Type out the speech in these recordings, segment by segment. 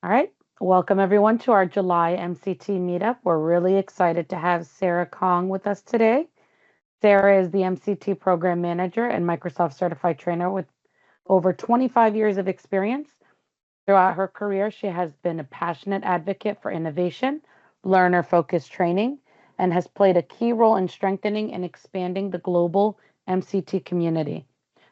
All right. Welcome everyone to our July MCT Meetup. We're really excited to have Sarah Kong with us today. Sarah is the MCT Program Manager and Microsoft Certified Trainer with over 25 years of experience. Throughout her career, she has been a passionate advocate for innovation, learner focused training, and has played a key role in strengthening and expanding the global MCT community.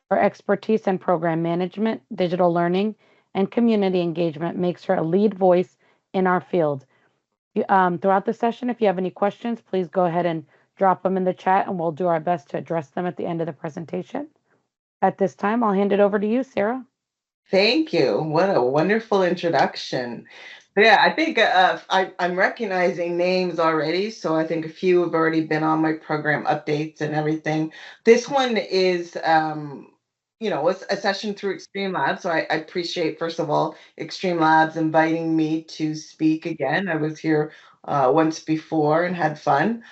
Her expertise in program management, digital learning, and community engagement makes her a lead voice in our field. Throughout the session, if you have any questions, please go ahead and drop them in the chat, and we'll do our best to address them at the end of the presentation. At this time, I'll hand it over to you, Sarah. Thank you. What a wonderful introduction. But yeah, I think I'm recognizing names already. So I think a few have already been on my program updates and everything. This one is, it's a session through Extreme Labs. So I appreciate, first of all, Extreme Labs inviting me to speak again. I was here once before and had fun.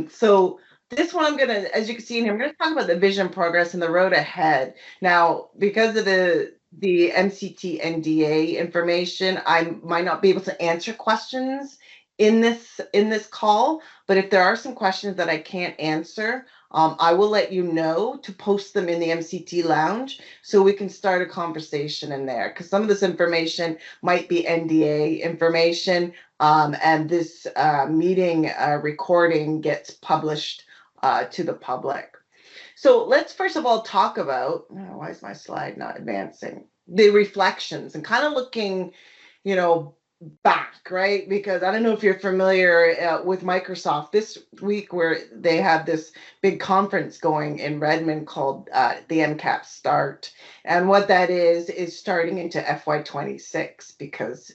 So this one, as you can see in here, I'm going to talk about the vision, progress, and the road ahead. Now, because of the MCT NDA information, I might not be able to answer questions in this call, but if there are some questions that I can't answer, I will let you know to post them in the MCT lounge so we can start a conversation in there, because some of this information might be NDA information, and this meeting recording gets published to the public. So let's first of all talk about, why is my slide not advancing? The reflections and kind of looking, you know, back, right? Because I don't know if you're familiar with Microsoft this week, where they have this big conference going in Redmond called the MCAP Start. And what that is starting into FY26, because,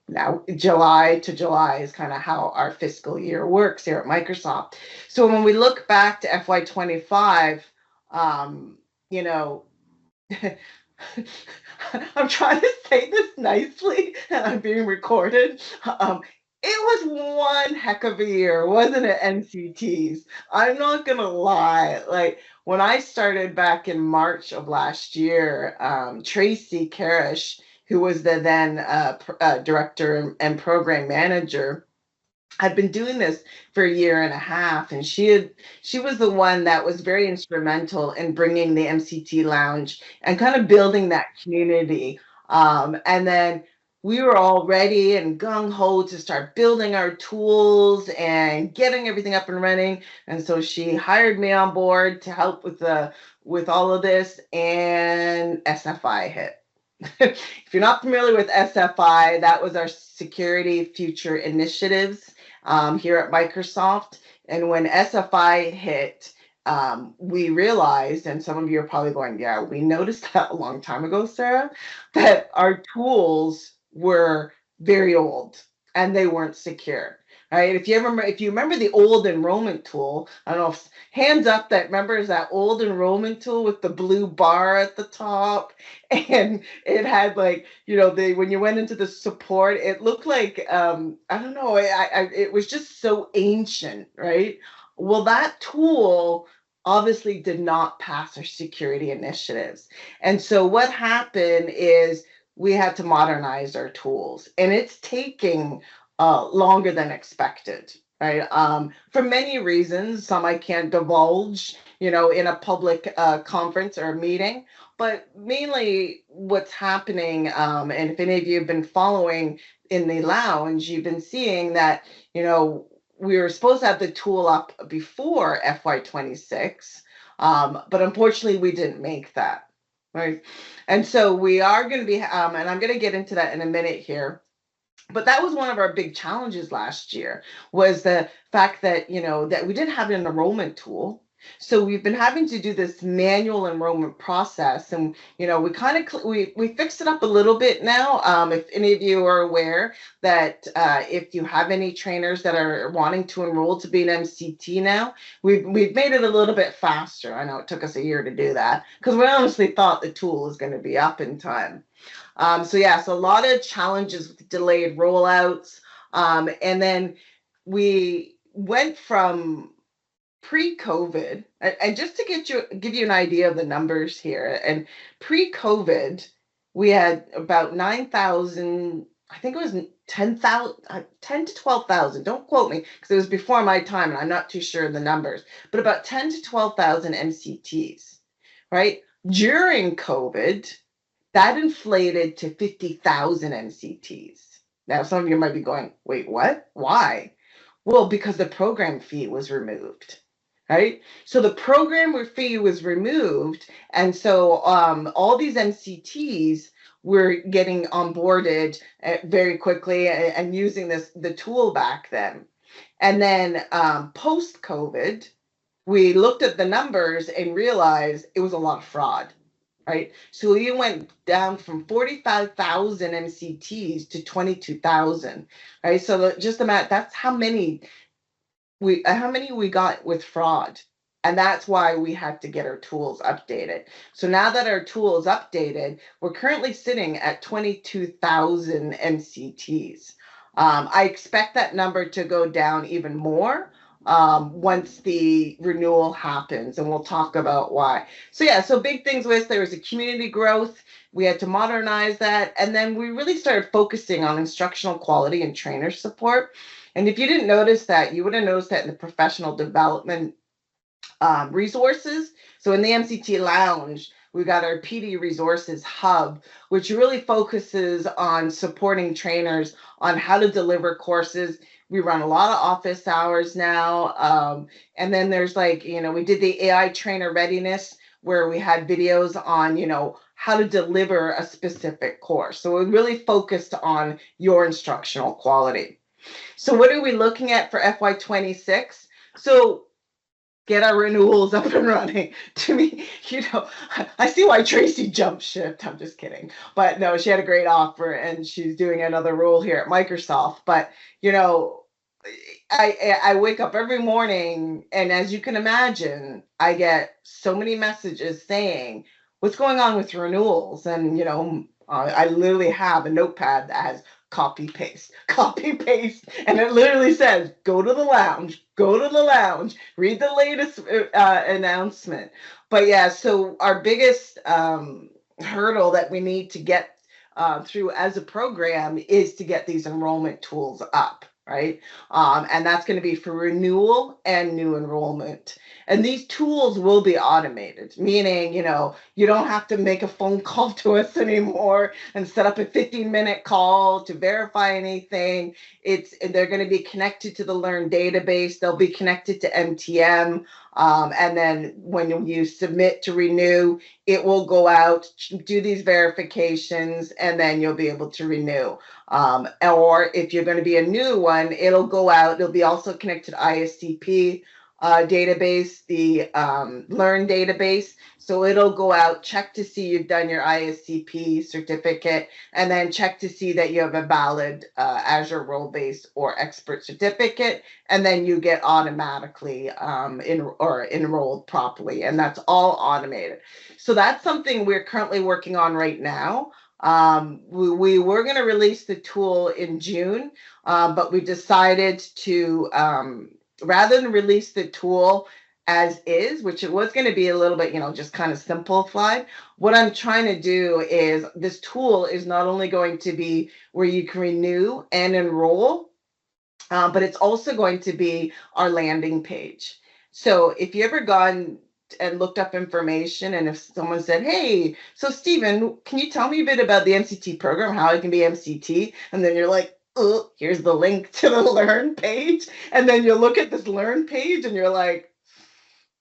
now July to July is kind of how our fiscal year works here at Microsoft. So when we look back to FY25, you know, I'm trying to say this nicely, and I'm being recorded. It was one heck of a year, wasn't it, NCTs? I'm not gonna lie. Like when I started back in March of last year, Tracy Karish, who was the then director and program manager, had been doing this for a year and a half, and she was the one that was very instrumental in bringing the MCT Lounge and kind of building that community. And then we were all ready and gung ho to start building our tools and getting everything up and running. And so she hired me on board to help with all of this, and SFI hit. If you're not familiar with SFI, that was our Security Future Initiatives here at Microsoft. And when SFI hit, we realized, and some of you are probably going, yeah, we noticed that a long time ago, Sarah, that our tools were very old and they weren't secure. Right? If you remember the old enrollment tool, I don't know if hands up that remembers that old enrollment tool with the blue bar at the top, and it had, like, when you went into the support, it looked like, I don't know, it was just so ancient, right? Well, that tool obviously did not pass our security initiatives, and so what happened is we had to modernize our tools, and it's taking longer than expected, right? For many reasons, some I can't divulge, in a public conference or a meeting. But mainly what's happening, and if any of you have been following in the lounge, you've been seeing that, we were supposed to have the tool up before FY26, but unfortunately we didn't make that, right? And so we are going to be, and I'm going to get into that in a minute here, but that was one of our big challenges last year, was the fact that, that we didn't have an enrollment tool. So we've been having to do this manual enrollment process, and we kind of we fixed it up a little bit now. If any of you are aware that if you have any trainers that are wanting to enroll to be an MCT now, we've made it a little bit faster. I know it took us a year to do that because we honestly thought the tool was going to be up in time. So a lot of challenges with delayed rollouts. And then we went from pre-COVID, and just to give you an idea of the numbers here, and pre-COVID, we had about 9,000, I think it was 10,000, 10 to 12,000. Don't quote me because it was before my time and I'm not too sure of the numbers, but about 10 to 12,000 MCTs, right? During COVID, that inflated to 50,000 MCTs. Now, some of you might be going, wait, what? Why? Well, because the program fee was removed, right? So the program fee was removed, and so all these MCTs were getting onboarded very quickly and using the tool back then. And then post COVID, we looked at the numbers and realized it was a lot of fraud, right? So we went down from 45,000 MCTs to 22,000, right? So just imagine that's how many we got with fraud. And that's why we had to get our tools updated. So now that our tool is updated, we're currently sitting at 22,000 MCTs. I expect that number to go down even more once the renewal happens, and we'll talk about why. So yeah, so big things was there was a community growth. We had to modernize that, and then we really started focusing on instructional quality and trainer support. And if you didn't notice that, you would have noticed that in the professional development resources. So in the MCT Lounge, we got our PD Resources Hub, which really focuses on supporting trainers on how to deliver courses. We run a lot of office hours now. And then there's we did the AI trainer readiness where we had videos on, how to deliver a specific course. So we really focused on your instructional quality. So what are we looking at for FY26? So get our renewals up and running. To me, I see why Tracy jumped ship. I'm just kidding. But no, she had a great offer and she's doing another role here at Microsoft. But, I wake up every morning and as you can imagine, I get so many messages saying, what's going on with renewals? And, I literally have a notepad that has copy paste, and it literally says, go to the lounge, read the latest announcement. But yeah, so our biggest hurdle that we need to get through as a program is to get these enrollment tools up, right? And that's going to be for renewal and new enrollment. And these tools will be automated, meaning, you don't have to make a phone call to us anymore and set up a 15-minute call to verify anything. They're going to be connected to the Learn database. They'll be connected to MTM. And then when you submit to renew, it will go out, do these verifications, and then you'll be able to renew. Or if you're going to be a new one, it'll go out. It'll be also connected to ISCP database, the Learn database. So it'll go out, check to see you've done your ISCP certificate, and then check to see that you have a valid Azure role-based or expert certificate, and then you get automatically enrolled properly, and that's all automated. So that's something we're currently working on right now. We were going to release the tool in June, but we decided to rather than release the tool as is, which it was going to be a little bit, just kind of simplified. What I'm trying to do is this tool is not only going to be where you can renew and enroll, but it's also going to be our landing page. So if you ever gone and looked up information, and if someone said, hey, so Stephen, can you tell me a bit about the MCT program, how it can be MCT? And then you're like, oh, here's the link to the Learn page. And then you look at this Learn page and you're like,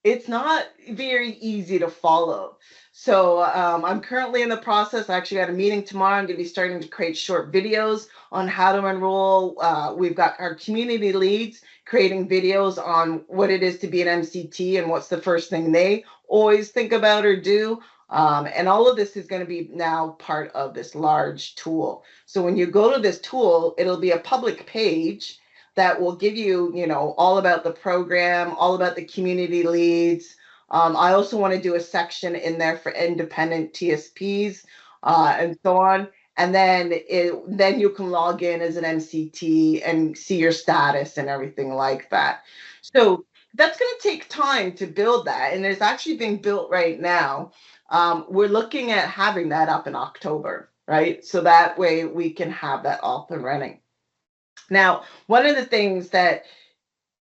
it's not very easy to follow. So I'm currently in the process. I actually got a meeting tomorrow. I'm going to be starting to create short videos on how to enroll. We've got our community leads creating videos on what it is to be an MCT and what's the first thing they always think about or do. And all of this is going to be now part of this large tool. So when you go to this tool, it'll be a public page that will give you, all about the program, all about the community leads. I also want to do a section in there for independent TSPs and so on. And then you can log in as an MCT and see your status and everything like that. So that's going to take time to build that. And it's actually being built right now. we're looking at having that up in October, right? So that way we can have that up and running. Now, one of the things that,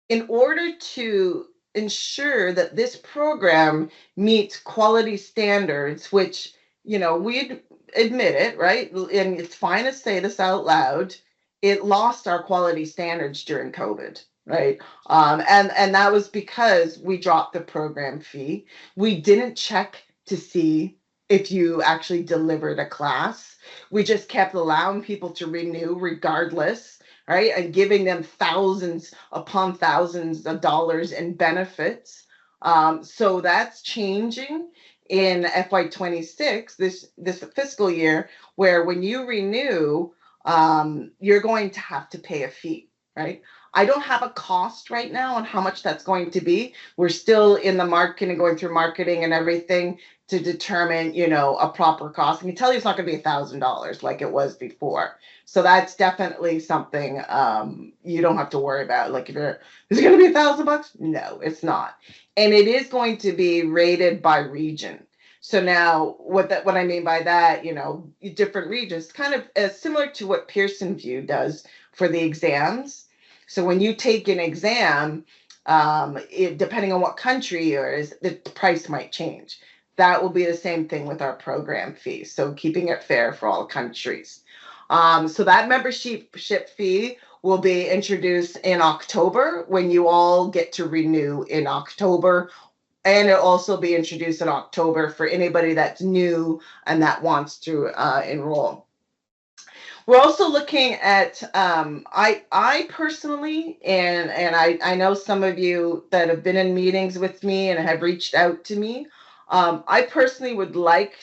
in order to ensure that this program meets quality standards, which, we admit it, right? And it's fine to say this out loud. It lost our quality standards during COVID, right? And that was because we dropped the program fee. We didn't check to see if you actually delivered a class. We just kept allowing people to renew regardless, right? And giving them thousands upon thousands of dollars in benefits. So that's changing in FY26, this fiscal year, where when you renew, you're going to have to pay a fee, right? I don't have a cost right now on how much that's going to be. We're still in the market and going through marketing and everything to determine, a proper cost. I can tell you it's not going to be $1,000 like it was before. So that's definitely something you don't have to worry about. Like, is it going to be $1,000? No, it's not. And it is going to be rated by region. So now, what I mean by that, different regions, kind of similar to what Pearson VUE does for the exams. So when you take an exam, depending on what country you're in, the price might change. That will be the same thing with our program fee. So keeping it fair for all countries. So that membership fee will be introduced in October when you all get to renew in October. And it'll also be introduced in October for anybody that's new and that wants to enroll. We're also looking at, I personally, and I know some of you that have been in meetings with me and have reached out to me. I personally would like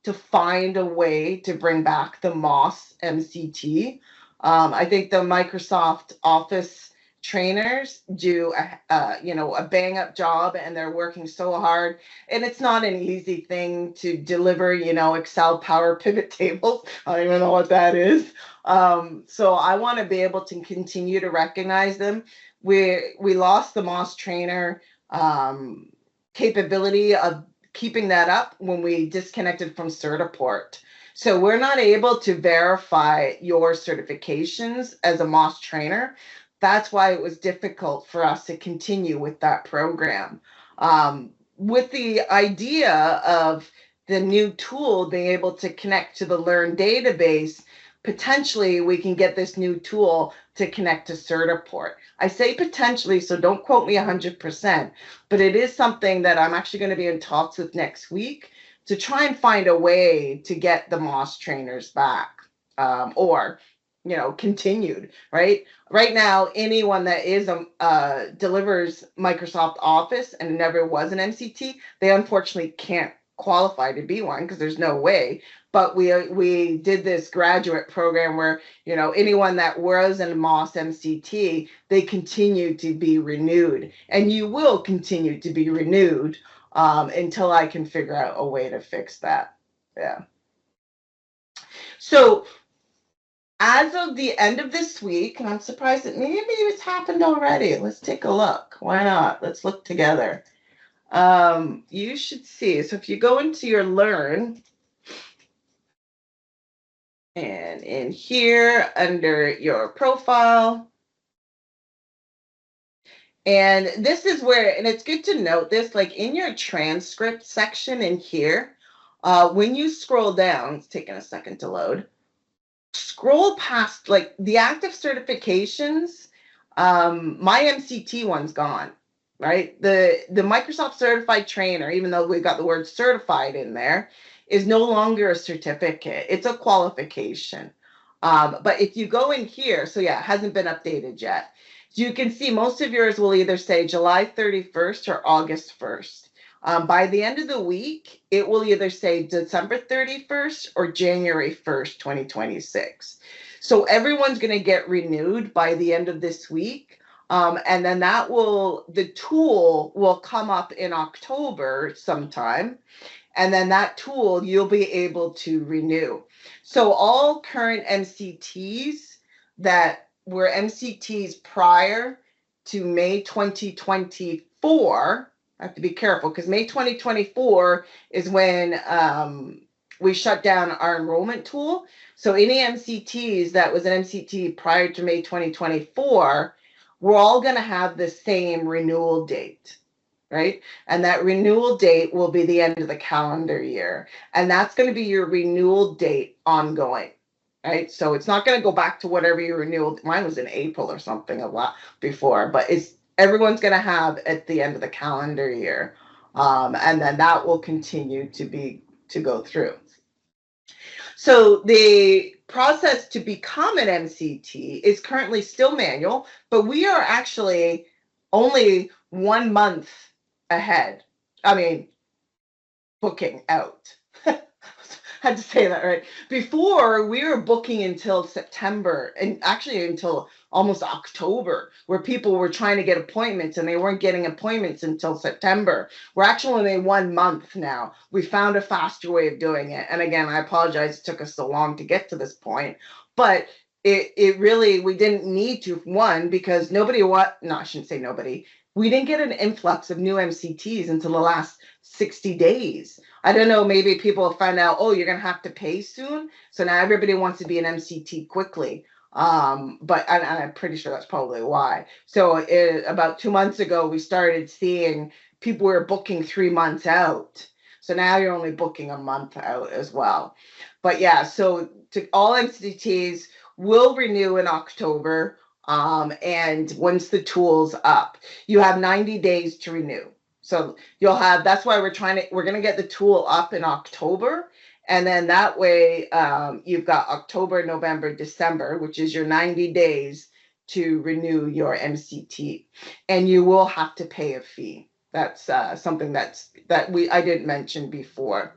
to find a way to bring back the MOS MCT. I think the Microsoft Office trainers do a bang up job, and they're working so hard, and it's not an easy thing to deliver, Excel power pivot tables. I don't even know what that is. So I want to be able to continue to recognize them. We lost the MOS trainer capability of keeping that up when we disconnected from Certiport. So we're not able to verify your certifications as a MOS trainer. That's why it was difficult for us to continue with that program. With the idea of the new tool being able to connect to the Learn database, potentially we can get this new tool to connect to Certiport. I say potentially, so don't quote me 100%, but it is something that I'm actually going to be in talks with next week to try and find a way to get the MOS trainers back, or continued, right? Right now, anyone that is delivers Microsoft Office and never was an MCT, they unfortunately can't qualify to be one because there's no way. But we did this graduate program where anyone that was in MOS MCT, they continue to be renewed, and you will continue to be renewed until I can figure out a way to fix that. Yeah. So as of the end of this week, and I'm surprised that maybe it's happened already. Let's take a look. Why not? Let's look together. You should see. So if you go into your Learn, and in here under your profile, and this is where, and it's good to note this, like in your transcript section in here, when you scroll down, it's taking a second to load, scroll past like the active certifications. My MCT one's gone, right? The Microsoft Certified Trainer, even though we've got the word certified in there, is no longer a certificate. It's a qualification. But if you go in here, so yeah, it hasn't been updated yet. You can see most of yours will either say July 31st or August 1st. By the end of the week, it will either say December 31st or January 1st, 2026. So everyone's going to get renewed by the end of this week. And then the tool will come up in October sometime. And then that tool you'll be able to renew. So all current MCTs that were MCTs prior to May 2024, I have to be careful because May 2024 is when we shut down our enrollment tool. So any MCTs that was an MCT prior to May 2024, we're all going to have the same renewal date, right? And that renewal date will be the end of the calendar year. And that's going to be your renewal date ongoing, right? So it's not going to go back to whatever your renewal, mine was in April or something a lot before, but it's everyone's going to have at the end of the calendar year. And then that will continue to go through. So the process to become an MCT is currently still manual, but we are actually only 1 month ahead. I mean, booking out. Had to say that right. Before, we were booking until September and actually until almost October, where people were trying to get appointments and they weren't getting appointments until September. We're actually only 1 month now. We found a faster way of doing it. And again, I apologize it took us so long to get to this point, but it really, we didn't need to, one, because I shouldn't say nobody. We didn't get an influx of new MCTs until the last 60 days. I don't know, maybe people find out, oh, you're going to have to pay soon. So now everybody wants to be an MCT quickly. But I'm pretty sure that's probably why. So about 2 months ago, we started seeing people were booking 3 months out. So now you're only booking a month out as well. But yeah, so to all MCTs will renew in October. And once the tool's up, you have 90 days to renew. So that's why we're going to get the tool up in October. And then that way you've got October, November, December, which is your 90 days to renew your MCT. And you will have to pay a fee. That's something that I didn't mention before.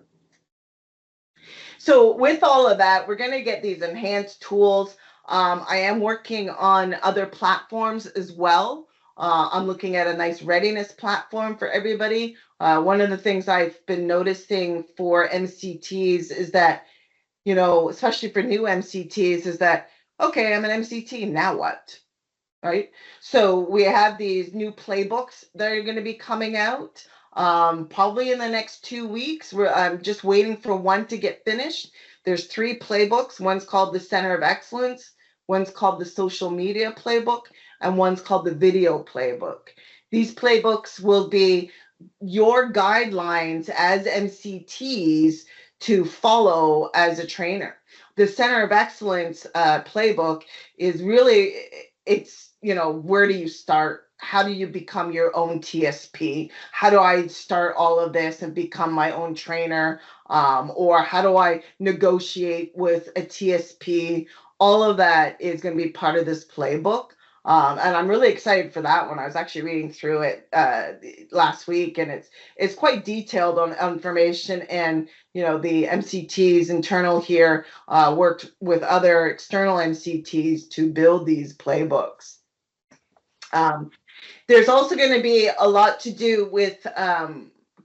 So with all of that, we're going to get these enhanced tools. I am working on other platforms as well. I'm looking at a nice readiness platform for everybody. One of the things I've been noticing for MCTs is that, especially for new MCTs, is that, okay, I'm an MCT, now what? Right? So we have these new playbooks that are going to be coming out. Probably in the next 2 weeks. I'm just waiting for one to get finished. There's 3 playbooks. One's called the Center of Excellence, one's called the Social Media Playbook, and one's called the Video Playbook. These playbooks will be your guidelines as MCTs to follow as a trainer. The Center of Excellence playbook is really, it's, where do you start? How do you become your own TSP? How do I start all of this and become my own trainer? Or how do I negotiate with a TSP? All of that is going to be part of this playbook. And I'm really excited for that one. I was actually reading through it last week, and it's quite detailed on information. And the MCTs internal here worked with other external MCTs to build these playbooks. There's also going to be a lot to do with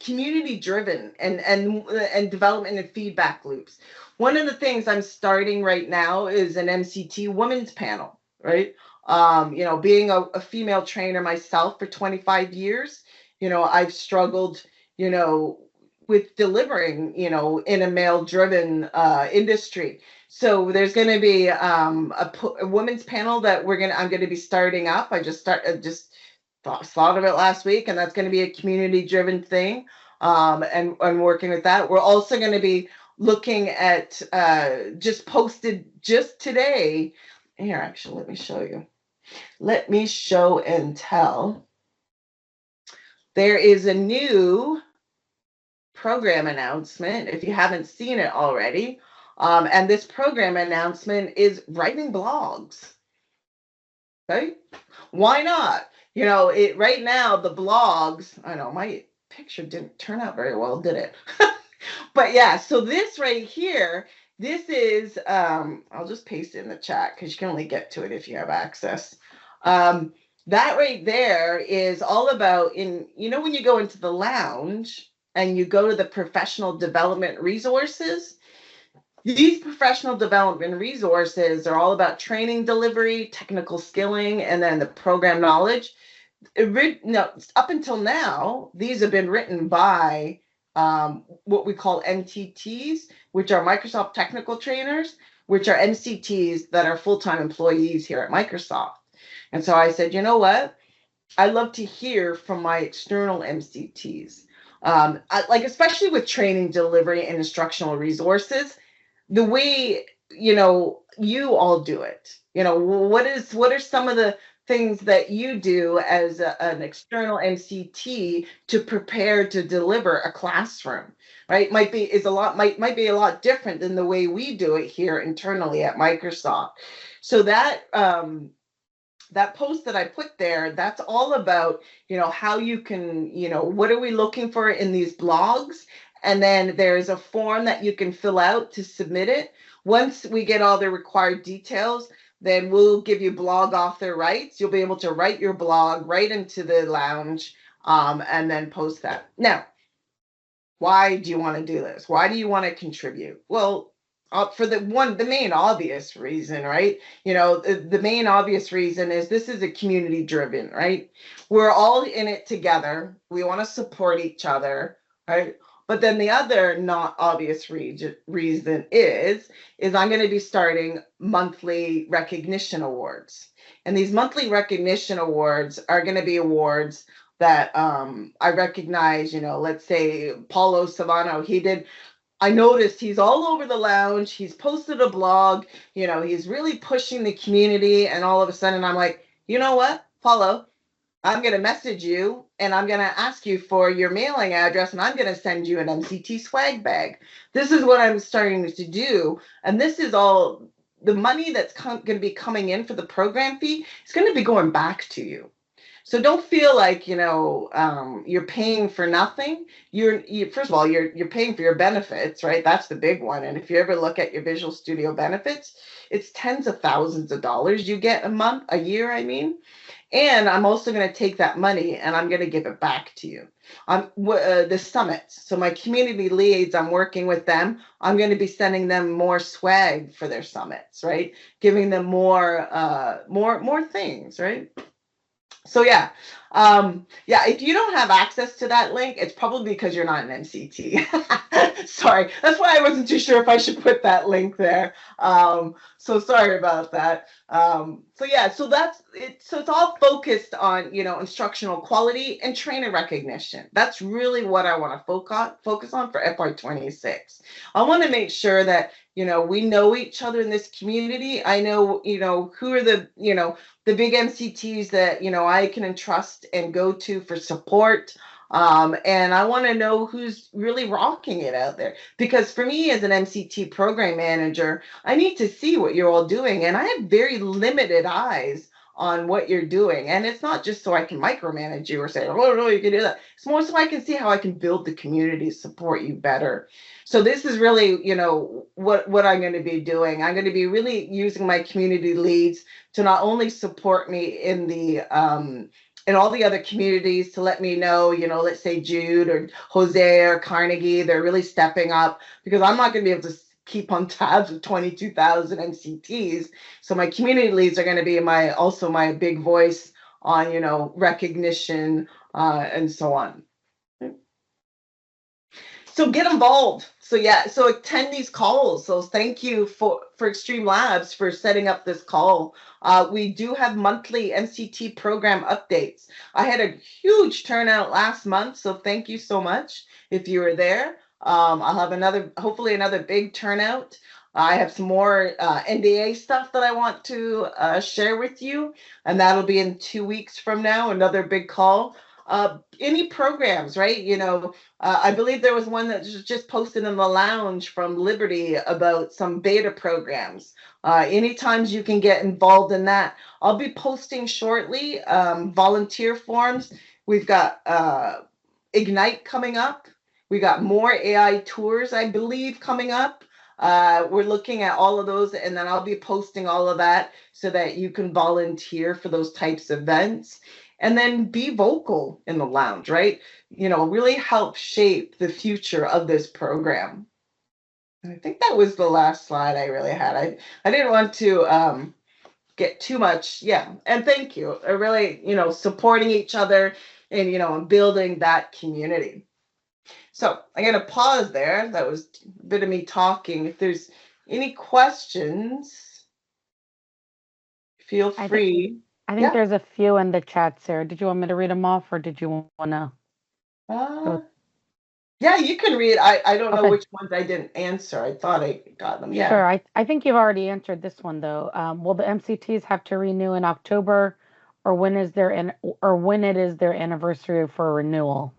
community driven and development and feedback loops. One of the things I'm starting right now is an MCT women's panel, right? Being a female trainer myself for 25 years, I've struggled, with delivering, in a male-driven industry. So there's going to be a women's panel that I'm going to be starting up. I just thought of it last week, and that's going to be a community-driven thing, and working with that. We're also going to be looking at just posted just today. Here, actually, let me show you. Let me show and tell. There is a new program announcement, if you haven't seen it already. And this program announcement is writing blogs. Okay? Why not? Right now, the blogs, I know my picture didn't turn out very well, did it? But yeah, so this right here, this is, I'll just paste it in the chat because you can only get to it if you have access. That right there is all about when you go into the lounge and you go to the professional development resources, these professional development resources are all about training delivery, technical skilling, and then the program knowledge. no, up until now, these have been written by what we call MTTs, which are Microsoft Technical Trainers, which are MCTs that are full-time employees here at Microsoft. And so I said, you know what? I love to hear from my external MCTs. Like especially with training, delivery, and instructional resources, the way you all do it. What are some of the things that you do as an external MCT to prepare to deliver a classroom, right? Might be a lot different than the way we do it here internally at Microsoft. So that post that I put there, that's all about, how you can, what are we looking for in these blogs? And then there's a form that you can fill out to submit it. Once we get all the required details, then we'll give you blog author rights. You'll be able to write your blog right into the lounge, and then post that. Now, why do you want to do this? Why do you want to contribute? Well, for the main obvious reason, right? The main obvious reason is this is a community driven, right? We're all in it together. We want to support each other, right? But then the other not obvious reason is I'm going to be starting monthly recognition awards. And these monthly recognition awards are going to be awards that I recognize, let's say Paulo Savano, I noticed he's all over the lounge. He's posted a blog, he's really pushing the community. And all of a sudden I'm like, you know what, Paulo, I'm going to message you and I'm going to ask you for your mailing address and I'm going to send you an MCT swag bag. This is what I'm starting to do. And this is all the money that's going to be coming in for the program fee. It's going to be going back to you. So don't feel like you're paying for nothing. First of all, you're paying for your benefits, right? That's the big one. And if you ever look at your Visual Studio benefits, it's tens of thousands of dollars you get a year. I mean, and I'm also going to take that money and I'm going to give it back to you. The summits. So my community leads, I'm working with them. I'm going to be sending them more swag for their summits, right? Giving them more things, right? So yeah, if you don't have access to that link, it's probably because you're not an MCT. Sorry, that's why I wasn't too sure if I should put that link there. So sorry about that. So that's it. So it's all focused on instructional quality and trainer recognition. That's really what I want to focus on for FY26. I want to make sure that we know each other in this community. I know who are the big MCTs that I can entrust and go to for support. And I want to know who's really rocking it out there. Because for me as an MCT program manager, I need to see what you're all doing. And I have very limited eyes on what you're doing. And it's not just so I can micromanage you or say, oh, no, you can do that. It's more so I can see how I can build the community, support you better. So this is really, what I'm going to be doing. I'm going to be really using my community leads to not only support me in all the other communities, to let me know, let's say Jude or Jose or Carnegie, they're really stepping up, because I'm not going to be able to keep on tabs with 22,000 MCTs. So my community leads are going to be also my big voice on, recognition, and so on. So get involved. So attend these calls. So thank you for Extreme Labs for setting up this call. We do have monthly MCT program updates. I had a huge turnout last month, so thank you so much if you were there. I'll have hopefully another big turnout. I have some more NDA stuff that I want to share with you, and that'll be in 2 weeks from now, another big call. Any programs, right? I believe there was one that was just posted in the lounge from Liberty about some beta programs. Anytime you can get involved in that, I'll be posting shortly volunteer forms. We've got Ignite coming up. We got more AI tours, I believe, coming up. We're looking at all of those, and then I'll be posting all of that so that you can volunteer for those types of events. And then be vocal in the lounge, right? Really help shape the future of this program. And I think that was the last slide I really had. I didn't want to get too much. Yeah. And thank you. I really, supporting each other and, and building that community. So I'm going to pause there. That was a bit of me talking. If there's any questions, feel I think free. I think Yeah. there's a few in the chat, Sarah. Did you want me to read them off, or did you want to Uh, go? yeah, you can read. I don't know Okay, which ones I didn't answer. I thought I got them. Yeah. sure. I think you've already answered this one though. Will the MCTs have to renew in October, or when it is their anniversary for renewal?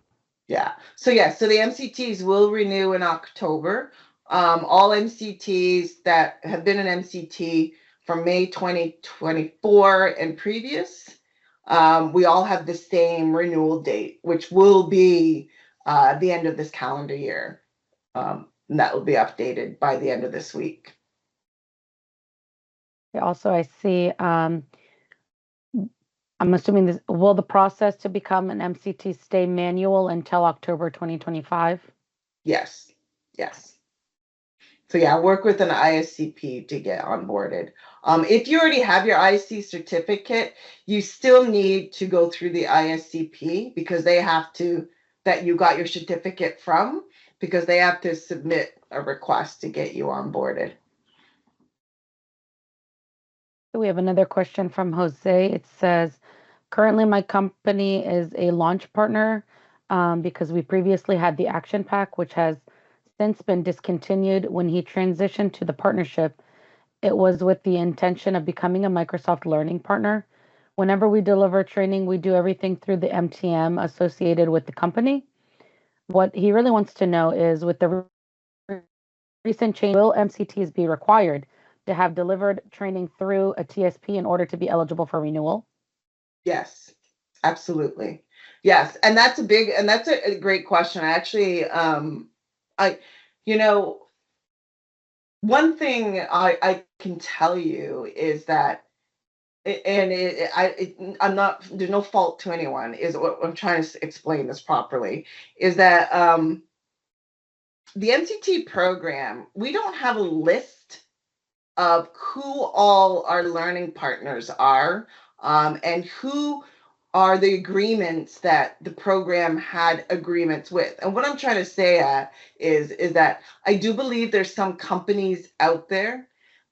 Yeah. So the MCTs will renew in October. All MCTs that have been an MCT from May 2024 and previous, we all have the same renewal date, which will be the end of this calendar year. And that will be updated by the end of this week. Also, I see. I'm assuming this will the process to become an MCT stay manual until October 2025? Yes. Yes. So yeah, work with an ISCP to get onboarded. If you already have your ISC certificate, you still need to go through the ISCP because they have to, that you got your certificate from, because they have to submit a request to get you onboarded. So we have another question from Jose. It says, currently my company is a launch partner because we previously had the action pack, which has since been discontinued. When he transitioned to the partnership, it was with the intention of becoming a Microsoft Learning partner. Whenever we deliver training, we do everything through the MTM associated with the company. What he really wants to know is with the recent change, will MCTs be required to have delivered training through a TSP in order to be eligible for renewal? Yes, absolutely. Yes, and that's a great question. I actually, I, you know, one thing I can tell you is that I'm not, there's no fault to anyone, is what I'm trying to explain this properly, is that the MCT program, we don't have a list of who all our learning partners are, and who are the agreements that the program had agreements with. And what I'm trying to say is that I do believe there's some companies out there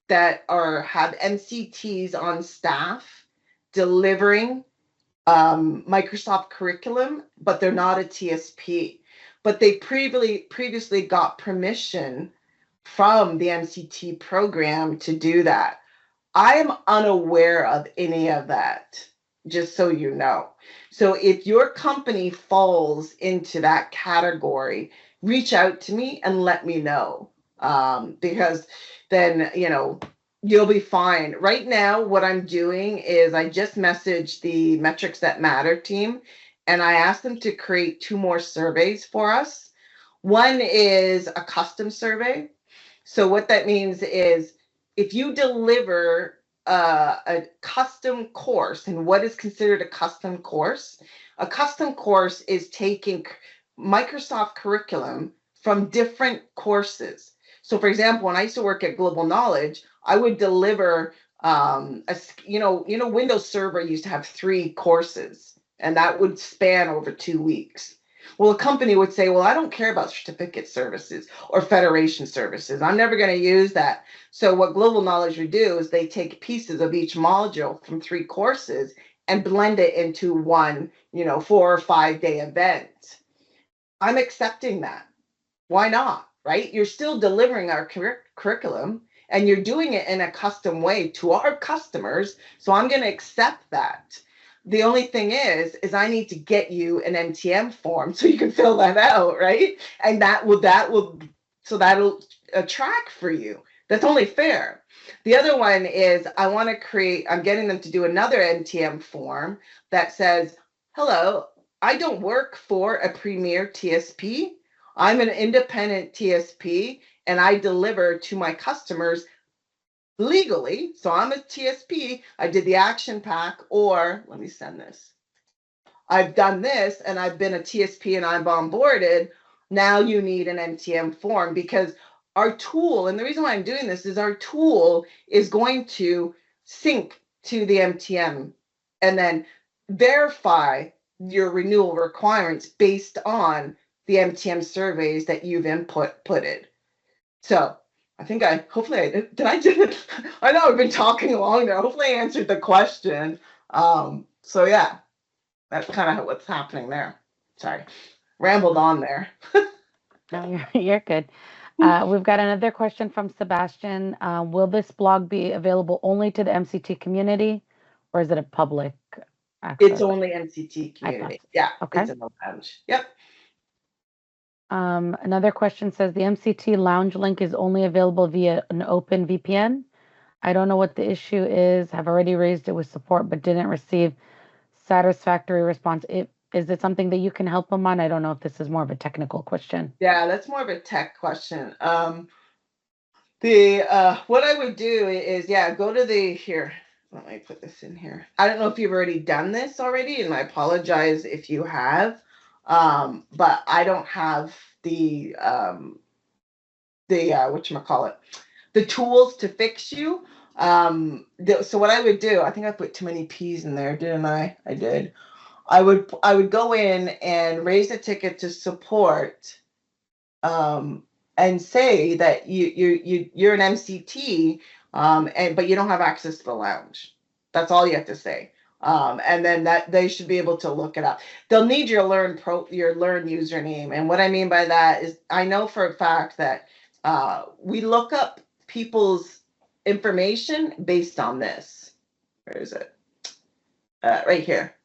that have MCTs on staff delivering Microsoft curriculum, but they're not a TSP. But they previously got permission from the MCT program to do that. I am unaware of any of that, just so you know. So if your company falls into that category, reach out to me and let me know, because then, you'll be fine. Right now, what I'm doing is I just messaged the Metrics That Matter team and I asked them to create 2 more surveys for us. One is a custom survey. So what that means is if you deliver a custom course, and what is considered a custom course is taking Microsoft curriculum from different courses. So for example, when I used to work at Global Knowledge, I would deliver Windows Server used to have 3 courses, and that would span over 2 weeks. Well, a company would say, well, I don't care about certificate services or federation services. I'm never going to use that. So what Global Knowledge would do is they take pieces of each module from 3 courses and blend it into one, 4 or 5 day event. I'm accepting that. Why not? Right? You're still delivering our curriculum and you're doing it in a custom way to our customers. So I'm going to accept that. The only thing is I need to get you an MTM form so you can fill that out, right? And that'll track for you. That's only fair. The other one is I'm getting them to do another MTM form that says, hello, I don't work for a premier TSP. I'm an independent TSP and I deliver to my customers legally. So I'm a TSP. I did the action pack, or let me send this. I've done this and I've been a TSP and I'm onboarded. Now you need an MTM form, because our tool, and the reason why I'm doing this is our tool is going to sync to the MTM and then verify your renewal requirements based on the MTM surveys that you've inputted. So I think hopefully I know I've been talking long there. Hopefully I answered the question. So yeah, that's kind of what's happening there. Sorry, rambled on there. No, you're good. We've got another question from Sebastian. Will this blog be available only to the MCT community, or is it a public It's access? only MCT I thought community. so. Yeah, Okay. it's in the lounge. Yep. Another question says the MCT lounge link is only available via an open VPN. I don't know what the issue is. Have already raised it with support, but didn't receive satisfactory response. Is it something that you can help them on? I don't know if this is more of a technical question. Yeah, that's more of a tech question. What I would do is, yeah, go to here. Let me put this in here. I don't know if you've already done this already, and I apologize if you have. But I don't have the whatchamacallit, the tools to fix you. So what I would do, I think I put too many P's in there, didn't I? I did. I would go in and raise a ticket to support, and say that you're an MCT, but you don't have access to the lounge. That's all you have to say. And then that they should be able to look it up. They'll need your learn username. And what I mean by that is I know for a fact that we look up people's information based on this. Where is it? Right here.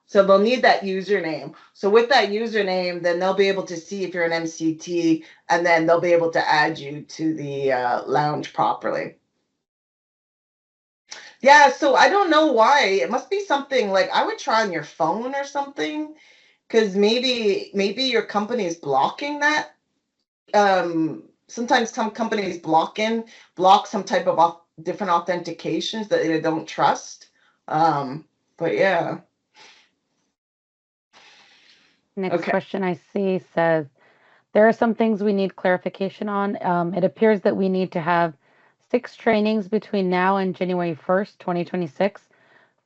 So they'll need that username. So with that username, then they'll be able to see if you're an MCT, and then they'll be able to add you to the lounge properly. Yeah, so I don't know why. It must be something like I would try on your phone or something, because maybe your company is blocking that. Sometimes some companies block some type of different authentications that they don't trust. But yeah. Next Okay. question I see says, there are some things we need clarification on. It appears that we need to have 6 trainings between now and January 1st, 2026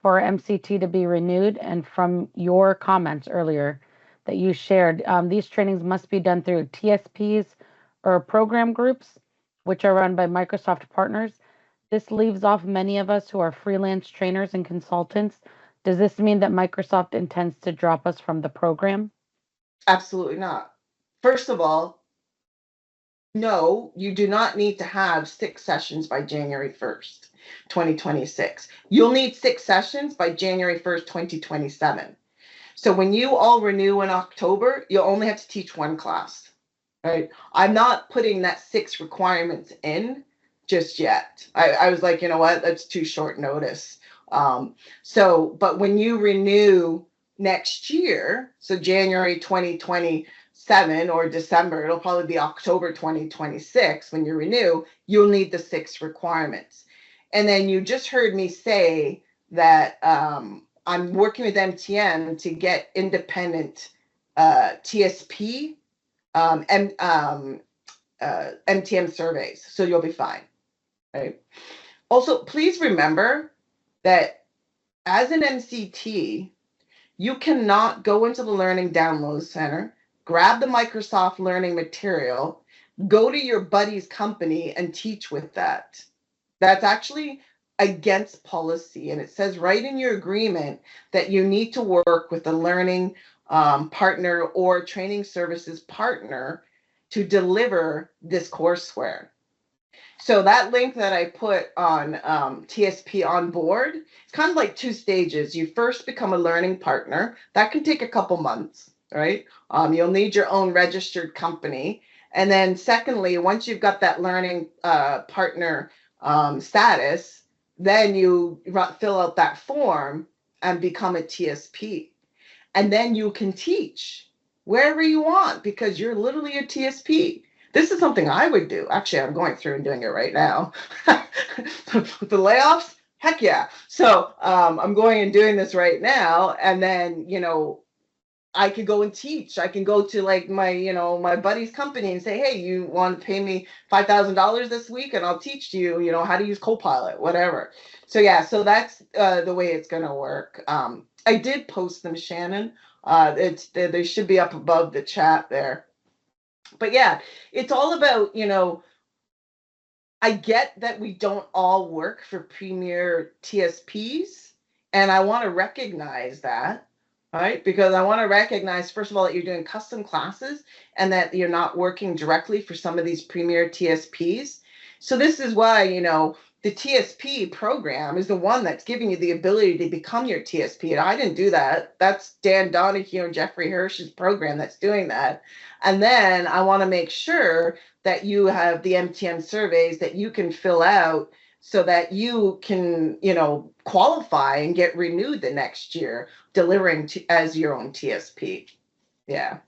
for MCT to be renewed. And from your comments earlier that you shared, these trainings must be done through TSPs or program groups, which are run by Microsoft partners. This leaves off many of us who are freelance trainers and consultants. Does this mean that Microsoft intends to drop us from the program? Absolutely not. First of all, no, you do not need to have 6 sessions by January 1st, 2026. You'll need 6 sessions by January 1st, 2027. So when you all renew in October, you'll only have to teach 1 class, right? I'm not putting that 6 requirements in just yet. I was like, you know what, that's too short notice. But when you renew next year, so January 2027 or December, it'll probably be October 2026 when you renew, you'll need the 6 requirements. And then you just heard me say that I'm working with MTN to get independent TSP and MTM surveys, so you'll be fine. Right. Also, please remember that as an MCT, you cannot go into the Learning Download Center, grab the Microsoft Learning material, go to your buddy's company and teach with that. That's actually against policy. And it says right in your agreement that you need to work with a learning partner or training services partner to deliver this courseware. So that link that I put on TSP on board, it's kind of like 2 stages. You first become a learning partner. That can take a couple months, right? You'll need your own registered company. And then secondly, once you've got that learning partner status, then you fill out that form and become a TSP. And then you can teach wherever you want because you're literally a TSP. This is something I would do. Actually, I'm going through and doing it right now. The layoffs, heck yeah. So I'm going and doing this right now. And then, I could go and teach. I can go to like my, my buddy's company and say, hey, you want to pay me $5,000 this week and I'll teach you, how to use Copilot, whatever. So yeah, so that's the way it's going to work. I did post them, Shannon. They should be up above the chat there. But yeah, it's all about, I get that we don't all work for premier TSPs, and I want to recognize that, right? Because I want to recognize, first of all, that you're doing custom classes and that you're not working directly for some of these premier TSPs. So this is why, the TSP program is the one that's giving you the ability to become your TSP. And I didn't do that. That's Dan Donahue and Jeffrey Hirsch's program that's doing that. And then I want to make sure that you have the MTM surveys that you can fill out so that you can, qualify and get renewed the next year, delivering as your own TSP. Yeah.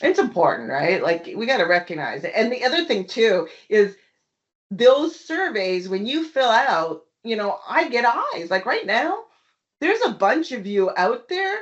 It's important, right? Like we got to recognize it. And the other thing too is those surveys, when you fill out, I get eyes. Like right now, there's a bunch of you out there.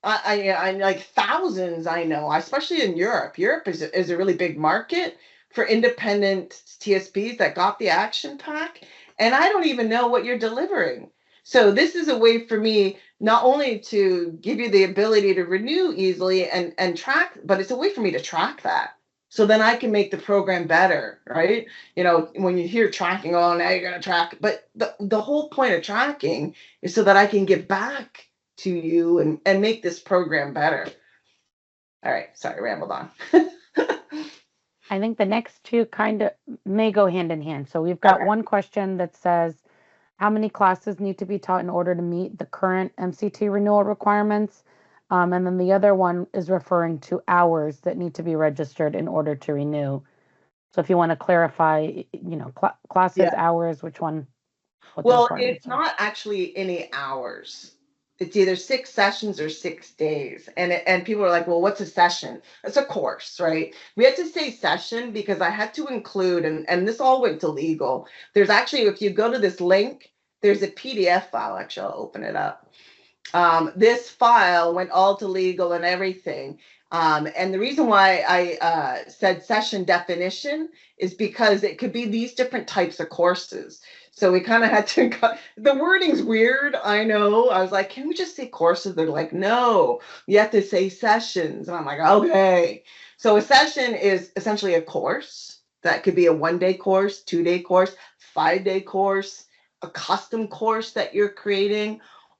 I like thousands. I know, especially in Europe. Europe is a really big market for independent TSPs that got the action pack, and I don't even know what you're delivering. So this is a way for me not only to give you the ability to renew easily and track, but it's a way for me to track that. So then I can make the program better, right? When you hear tracking, oh, now you're going to track. But the whole point of tracking is so that I can get back to you and make this program better. All right. Sorry, rambled on. I think the next two kind of may go hand in hand. So we've got one question that says, how many classes need to be taught in order to meet the current MCT renewal requirements? And then the other one is referring to hours that need to be registered in order to renew. So if you want to clarify, classes, hours, which one? Well, it's not actually any hours. It's either 6 sessions or 6 days. And people are like, well, what's a session? It's a course, right? We had to say session because I had to include, and this all went to legal. There's actually, if you go to this link, there's a PDF file. Actually, I'll open it up. This file went all to legal and everything. And the reason why I said session definition is because it could be these different types of courses. So we kind of had to, the wording's weird, I know. I was like, can we just say courses? They're like, no, you have to say sessions. And I'm like, okay. So a session is essentially a course. That could be a 1-day course, 2-day course, 5-day course, a custom course that you're creating,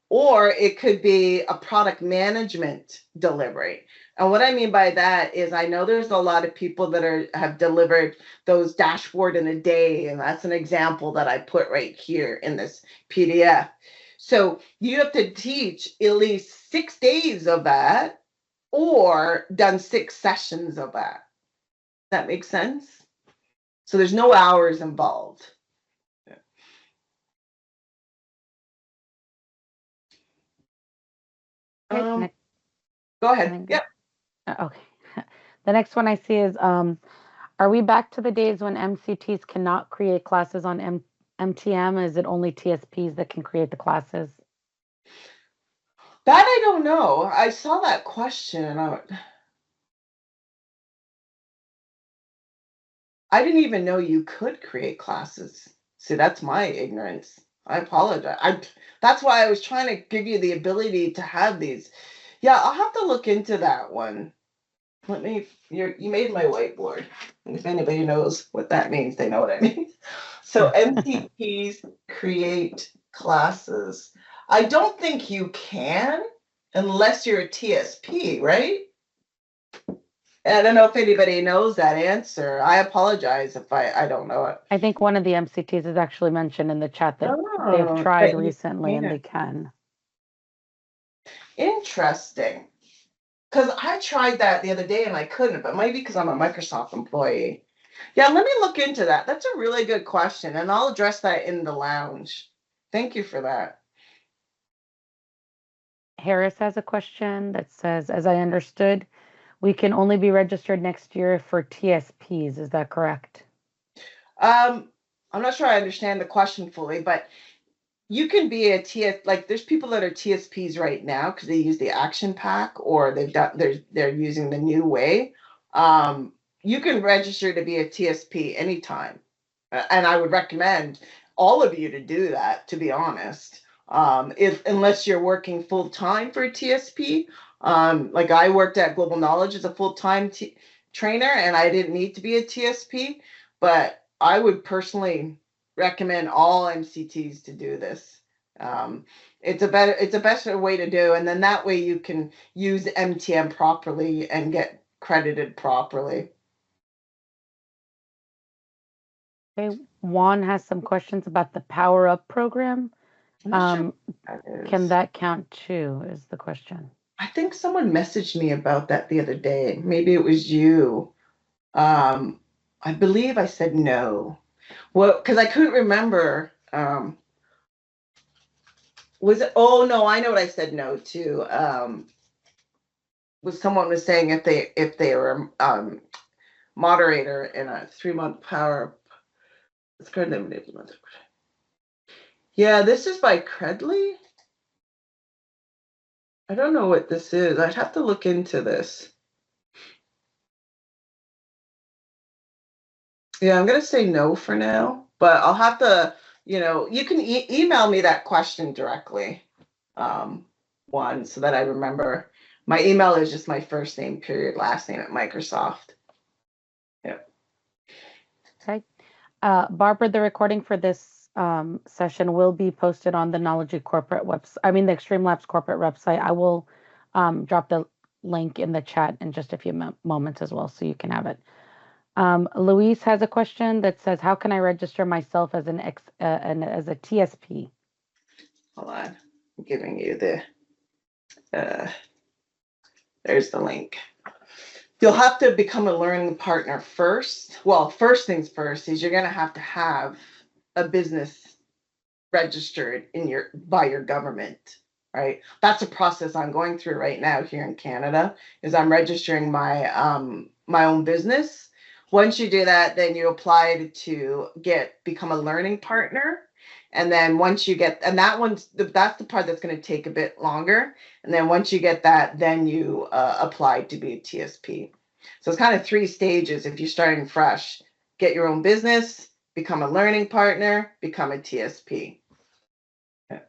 or it could be a product management delivery. And what I mean by that is I know there's a lot of people that have delivered those dashboard in a day, and that's an example that I put right here in this PDF. So you have to teach at least 6 days of that or done 6 sessions of that. That makes sense? So there's no hours involved. Okay, go ahead. Yep. Okay. The next one I see is, are we back to the days when MCTs cannot create classes on MTM? Is it only TSPs that can create the classes? That I don't know. I saw that question. I didn't even know you could create classes. See, that's my ignorance. I apologize. That's why I was trying to give you the ability to have these. Yeah, I'll have to look into that one. You made my whiteboard. And if anybody knows what that means, they know what I mean. So MCTs create classes. I don't think you can unless you're a TSP, right? And I don't know if anybody knows that answer. I apologize if I don't know it. I think one of the MCTs is actually mentioned in the chat that they've tried recently and they can. Interesting. Because I tried that the other day and I couldn't, but maybe because I'm a Microsoft employee. Yeah, let me look into that. That's a really good question, and I'll address that in the lounge. Thank you for that. Harris has a question that says, as I understood, we can only be registered next year for TSPs. Is that correct? I'm not sure I understand the question fully, but You can be a TS, like there's people that are TSPs right now because they use the action pack or they're using the new way. Um, you can register to be a TSP anytime. And I would recommend all of you to do that, to be honest. If unless you're working full time for a TSP, like I worked at Global Knowledge as a full time trainer, and I didn't need to be a TSP, but I would personally recommend all MCTs to do this. Um, it's a better way to do, and then that way you can use MTM properly and get credited properly. Okay, Juan has some questions about the Power Up program. I'm not sure Um, what that can is. that count too, is the question. I think someone messaged me about that the other day. Maybe it was you. Um, I believe I said no. Well, because I couldn't remember. Was it? Oh no, I know what I said no to. Was someone was saying if they were moderator in a 3 month power. It's called Yeah, this is by Credly. I don't know what this is. I'd have to look into this. Yeah, I'm gonna say no for now, but I'll have to, you can email me that question directly. One, so that I remember. My email is just my first name, period, last name at Microsoft. Yeah. Okay. Barbara, the recording for this session will be posted on the Knowledge corporate website. I mean, the Extreme Labs corporate website. I will drop the link in the chat in just a few moments as well, so you can have it. Louise has a question that says, "How can I register myself as as a TSP?" Hold on. I'm giving you uh, there's the link. You'll have to become a learning partner first. Well, first things first is you're going to have a business registered in your by your government, right? That's a process I'm going through right now here in Canada. Is I'm registering my own business. Once you do that, then you apply to become a learning partner. And then once you get, and that's the part that's going to take a bit longer. And then once you get that, then you apply to be a TSP. So it's kind of 3 stages if you're starting fresh. Get your own business, become a learning partner, become a TSP. Okay,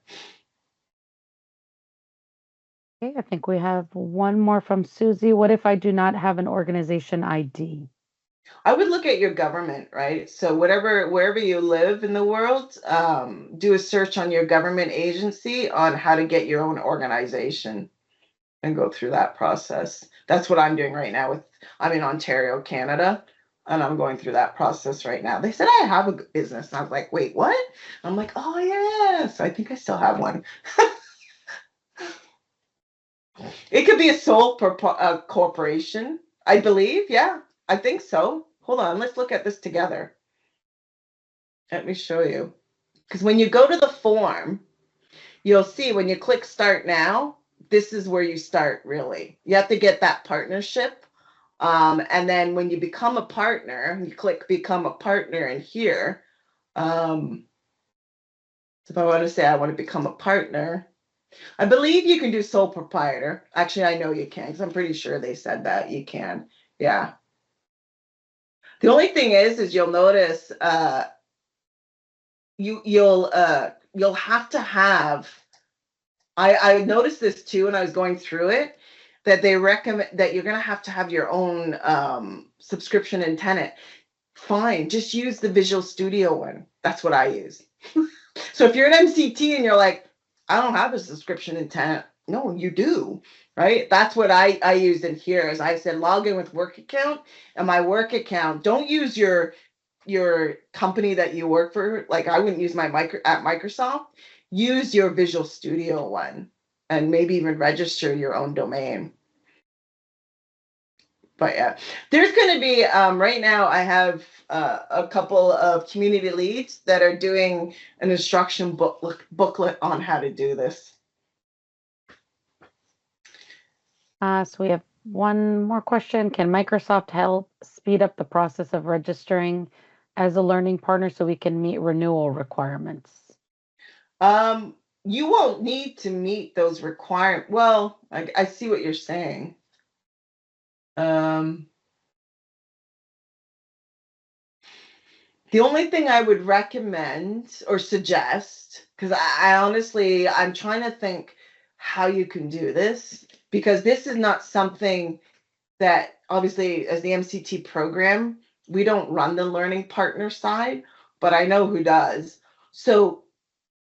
I think we have one more from Susie. What if I do not have an organization ID? I would look at your government, right? So wherever you live in the world, do a search on your government agency on how to get your own organization and go through that process. That's what I'm doing right now I'm in Ontario, Canada, and I'm going through that process right now. They said I have a business. And I was like, wait, what? I'm like, oh yeah. So I think I still have one. It could be a corporation, I believe. Yeah, I think so. Hold on, let's look at this together. Let me show you. Because when you go to the form, you'll see when you click start now, this is where you start really. You have to get that partnership. And then when you become a partner, you click become a partner in here. So if I want to say I want to become a partner, I believe you can do sole proprietor. Actually, I know you can because I'm pretty sure they said that you can. Yeah. The only thing is you'll notice you'll have to have. I noticed this too when I was going through it that they recommend that you're gonna have to have your own subscription and tenant. Fine, just use the Visual Studio one. That's what I use. So if you're an MCT and you're like, I don't have a subscription intent. No, you do, right? That's what I used in here. Is I said log in with work account, and my work account. Don't use your company that you work for. Like I wouldn't use my at Microsoft. Use your Visual Studio one, and maybe even register your own domain. But yeah, there's going to be right now. I have a couple of community leads that are doing an instruction booklet on how to do this. So we have one more question. Can Microsoft help speed up the process of registering as a learning partner so we can meet renewal requirements? You won't need to meet those requirements. Well, I see what you're saying. Um, the only thing I would recommend or suggest, because I honestly, I'm trying to think how you can do this, because this is not something that obviously, as the MCT program, we don't run the learning partner side, but I know who does. So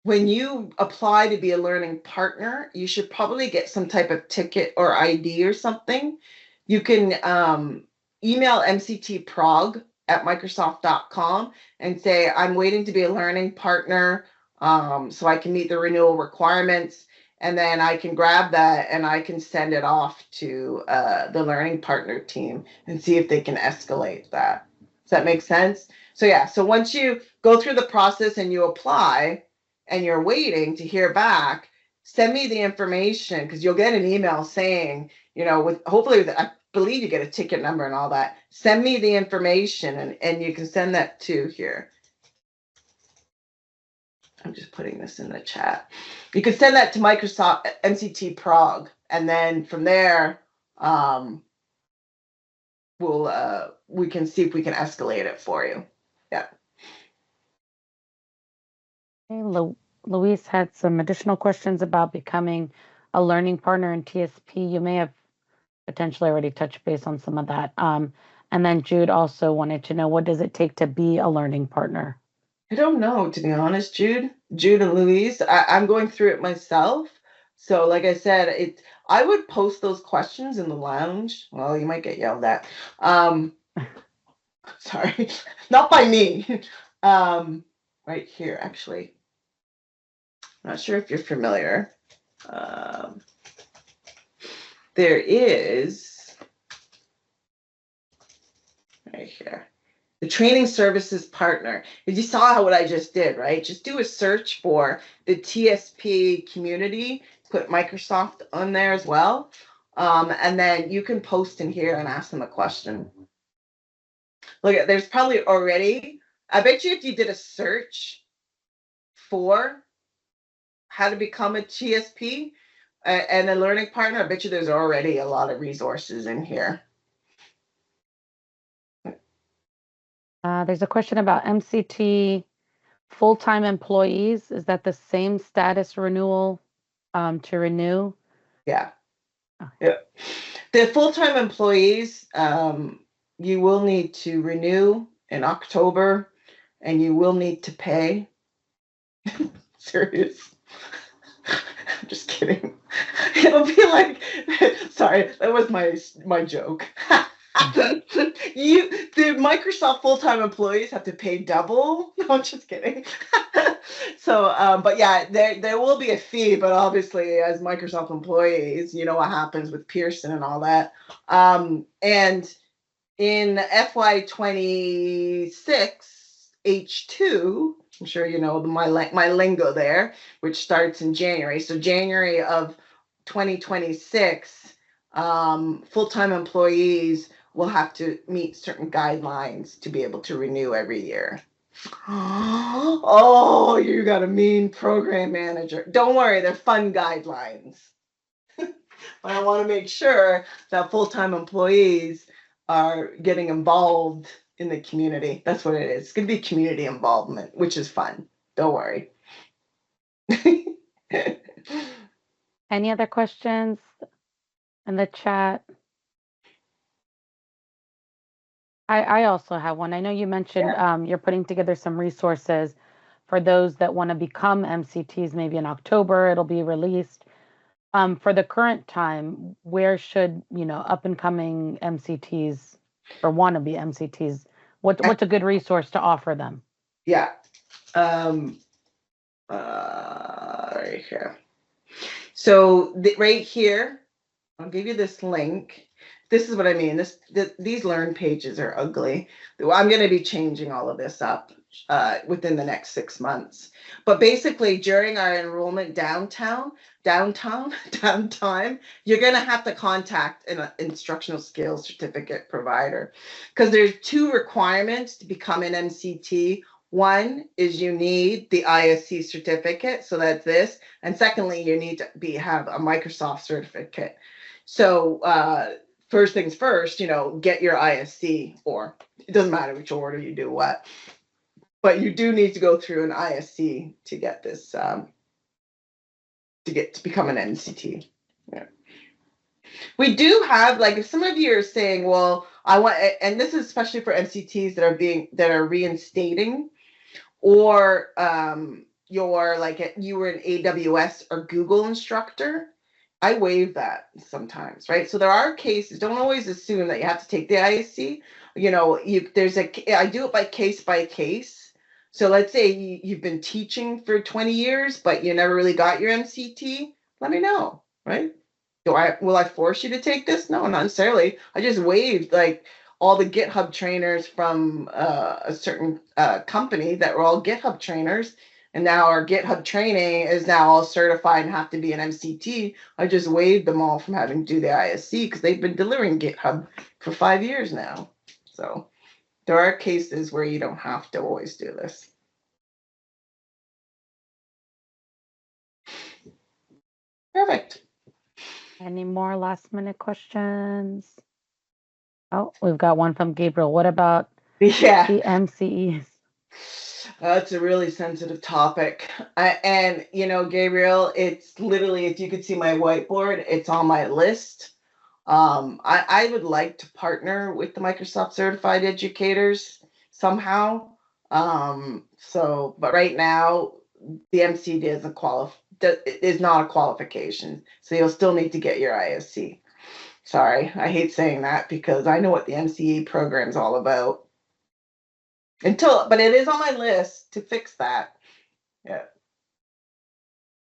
when you apply to be a learning partner, you should probably get some type of ticket or ID or something. You can email mctprog@microsoft.com and say, I'm waiting to be a learning partner so I can meet the renewal requirements. And then I can grab that and I can send it off to the learning partner team and see if they can escalate that. Does that make sense? So, yeah, so once you go through the process and you apply, and you're waiting to hear back, send me the information, because you'll get an email saying, with hopefully, I believe you get a ticket number and all that. Send me the information, and you can send that to here. I'm just putting this in the chat. You can send that to Microsoft MCT Prog, and then from there, we can see if we can escalate it for you. Yeah. Okay, Luis had some additional questions about becoming a learning partner in TSP. You may have potentially already touched base on some of that. And then Jude also wanted to know, what does it take to be a learning partner? I don't know, to be honest, Jude and Louise. I'm going through it myself. So, like I said, I would post those questions in the lounge. Well, you might get yelled at. Sorry, not by me. Right here, actually. I'm not sure if you're familiar. Um, there is right here. The training services partner. As you saw what I just did, right? Just do a search for the TSP community, put Microsoft on there as well. And then you can post in here and ask them a question. Look, there's probably already, I bet you if you did a search for how to become a TSP and a learning partner, I bet you there's already a lot of resources in here. There's a question about MCT full-time employees. Is that the same status renewal to renew? Yeah. Okay. Yeah. The full-time employees, you will need to renew in October, and you will need to pay. Serious. I'm just kidding. It'll be like, sorry, that was my joke. The Microsoft full-time employees have to pay double. No, I'm just kidding. So, but yeah, there will be a fee, but obviously, as Microsoft employees, you know what happens with Pearson and all that. And in FY26 H2, I'm sure you know my lingo there, which starts in January. So January of 2026, full-time employees will have to meet certain guidelines to be able to renew every year. Oh, you got a mean program manager. Don't worry, they're fun guidelines. But I want to make sure that full-time employees are getting involved in the community. That's what it is. It's going to be community involvement, which is fun. Don't worry. Any other questions in the chat? I also have one. I know you mentioned you're putting together some resources for those that want to become MCTs. Maybe in October it'll be released. For the current time, where should up and coming MCTs or wannabe MCTs? What's a good resource to offer them? Yeah. Right here. So right here, I'll give you this link. This is what I mean. These learn pages are ugly. I'm going to be changing all of this up within the next 6 months. But basically, during our enrollment downtime, you're going to have to contact an instructional skills certificate provider, because there's 2 requirements to become an MCT. One is you need the ISC certificate, so that's this. And secondly, you need to have a Microsoft certificate. So first things first, get your ISC, or it doesn't matter which order you do what, but you do need to go through an ISC to get this, to become an MCT. Yeah. We do have, like, if some of you are saying, well, I want, and this is especially for MCTs that are reinstating, or you're like you were an AWS or Google instructor. I waive that sometimes, right? So there are cases. Don't always assume that you have to take the ISC. I do it by case. So let's say you've been teaching for 20 years, but you never really got your MCT. Let me know, right? Will I force you to take this? No, not necessarily. I just waived like all the GitHub trainers from a certain company that were all GitHub trainers, and now our GitHub training is now all certified and have to be an MCT. I just waived them all from having to do the ISC because they've been delivering GitHub for 5 years now. So there are cases where you don't have to always do this. Perfect. Any more last minute questions? Oh, we've got one from Gabriel. What about Yeah. the MCEs? That's a really sensitive topic. And, Gabriel, it's literally, if you could see my whiteboard, it's on my list. I would like to partner with the Microsoft certified educators somehow. But right now, the MCD is not a qualification. So you'll still need to get your ISC. Sorry, I hate saying that because I know what the MCE program is all about. But it is on my list to fix that. Yeah.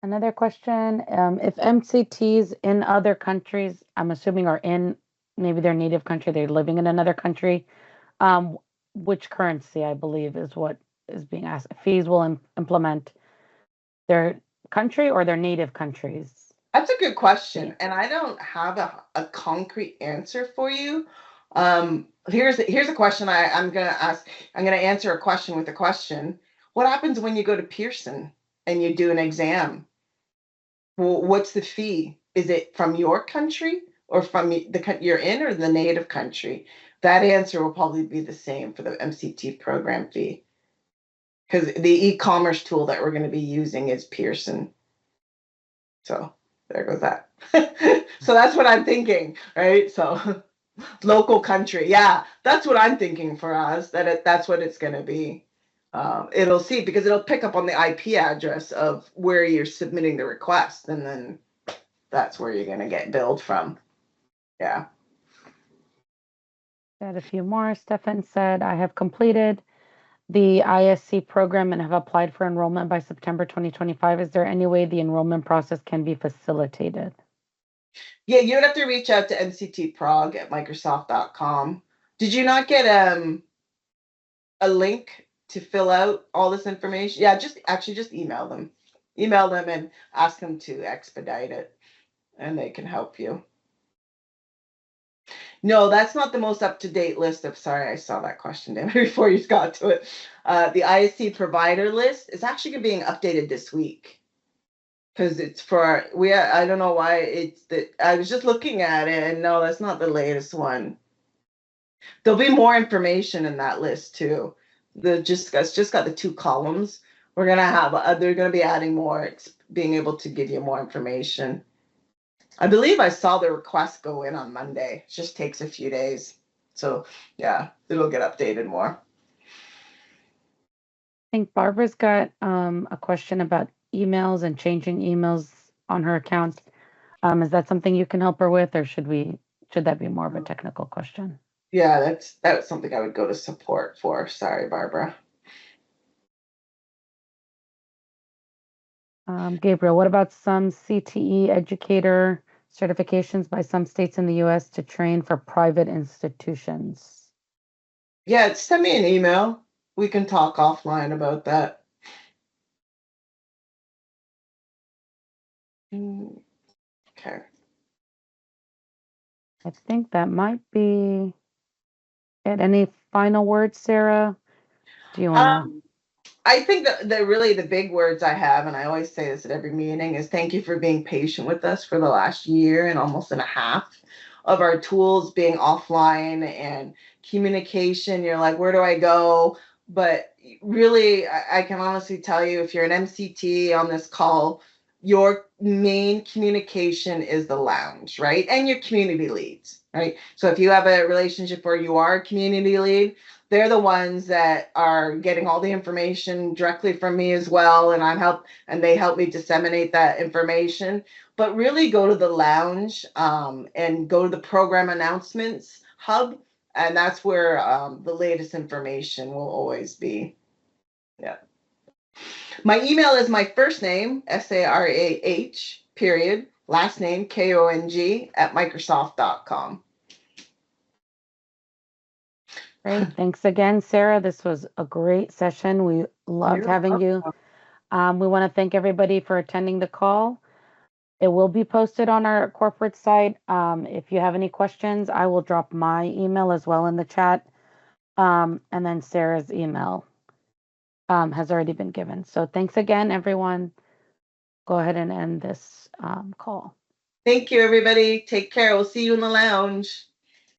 Another question, if MCTs in other countries, I'm assuming are in maybe their native country, they're living in another country, um, which currency, I believe, is what is being asked. Fees will implement their country or their native countries? That's a good question, and I don't have a concrete answer for you. Here's a question I'm gonna ask. I'm gonna answer a question with a question. What happens when you go to Pearson and you do an exam? Well, what's the fee? Is it from your country or from the you're in, or the native country? That answer will probably be the same for the MCT program fee, because the e-commerce tool that we're going to be using is Pearson. So there goes that. So that's what I'm thinking, right? So local country, yeah, that's what I'm thinking for us. That's what it's going to be. It'll see, because it'll pick up on the IP address of where you're submitting the request, and then that's where you're going to get billed from. Yeah. Got a few more. Stefan said, I have completed the ISC program and have applied for enrollment by September 2025. Is there any way the enrollment process can be facilitated? Yeah, you would have to reach out to MCT Prog at Microsoft.com. Did you not get a link to fill out all this information? Yeah, just email them. Email them and ask them to expedite it, and they can help you. No, that's not the most up-to-date list of, sorry, I saw that question there before you got to it. The ISC provider list is actually being updated this week, because it's for, I don't know why I was just looking at it, and no, that's not the latest one. There'll be more information in that list too. It's just got the 2 columns. We're gonna have, they're gonna be adding more, being able to give you more information. I believe I saw the request go in on Monday. It just takes a few days. So yeah, it'll get updated more. I think Barbara's got a question about emails and changing emails on her account. Is that something you can help her with, or should that be more of a technical question? Yeah, that's something I would go to support for. Sorry, Barbara. Gabriel, what about some CTE educator certifications by some states in the US to train for private institutions? Yeah, send me an email. We can talk offline about that. Okay. I think that might be it. Any final words, Sarah? Do you want to? I think that really the big words I have, and I always say this at every meeting, is thank you for being patient with us for the last year and almost and a half of our tools being offline and communication. You're like, where do I go? But really, I can honestly tell you, if you're an MCT on this call, your main communication is the lounge, right? And your community leads, right? So if you have a relationship where you are a community lead, they're the ones that are getting all the information directly from me as well, and they help me disseminate that information. But really go to the lounge, and go to the program announcements hub, and that's where the latest information will always be. Yeah. My email is my first name, Sarah, period, last name, Kong, at Microsoft.com. Great. Thanks again, Sarah. This was a great session. We loved You're having you. We want to thank everybody for attending the call. It will be posted on our corporate site. If you have any questions, I will drop my email as well in the chat. And then Sarah's email has already been given. So thanks again, everyone. Go ahead and end this call. Thank you, everybody. Take care. We'll see you in the lounge.